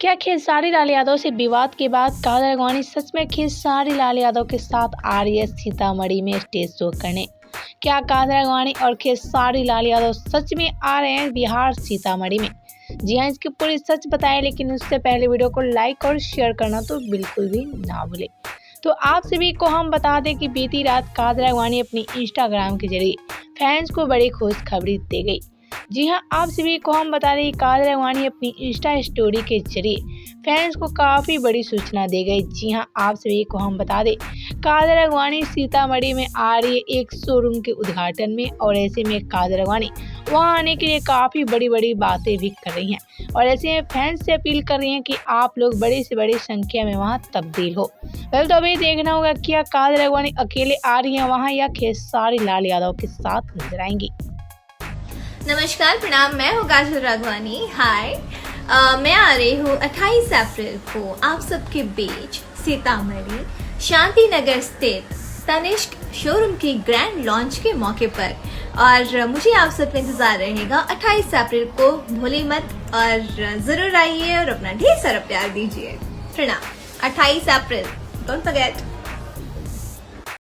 क्या खेसारी लाल यादव से विवाद के बाद काजल राघवानी सच में खेसारी लाल यादव के साथ आ रही है सीतामढ़ी में स्टेज शो करने? क्या काजल राघवानी और खेसारी लाल यादव सच में आ रहे हैं बिहार सीतामढ़ी में? जी हाँ, इसकी पूरी सच बताएं, लेकिन उससे पहले वीडियो को लाइक और शेयर करना तो बिल्कुल भी ना भूलें। तो आप सभी को हम बता दें कि बीती रात काजल राघवानी अपनी इंस्टाग्राम के जरिए फैंस को बड़ी खुशखबरी दे गई। जी हाँ, आप सभी को हम बता दें कि काजल राघवानी अपनी इंस्टा स्टोरी के जरिए फैंस को काफ़ी बड़ी सूचना दे गई। जी हाँ, आप सभी को हम बता दें काजल राघवानी सीतामढ़ी में आ रही है एक शोरूम के उद्घाटन में, और ऐसे में काजल राघवानी वहाँ आने के लिए काफ़ी बड़ी बातें भी कर रही हैं, और ऐसे में फैंस से अपील कर रही हैं कि आप लोग बड़ी से बड़ी संख्या में वहाँ तब्दील हो। तो अभी देखना होगा कि क्या काजल राघवानी अकेले आ रही हैं वहाँ या खेसारी लाल यादव के साथ नजर आएंगी। नमस्कार, प्रणाम। मैं हूँ काजल राघवानी। हाय, मैं आ रही हूँ 28 अप्रैल को आप सबके बीच सीतामढ़ी शांति नगर स्थित तनिष्क शोरूम की ग्रैंड लॉन्च के मौके पर, और मुझे आप सब का इंतजार रहेगा 28 अप्रैल को। भूलिए मत और जरूर आइए और अपना ढेर सारा प्यार दीजिए। प्रणाम। 28 अप्रैल, डोंट फॉरगेट।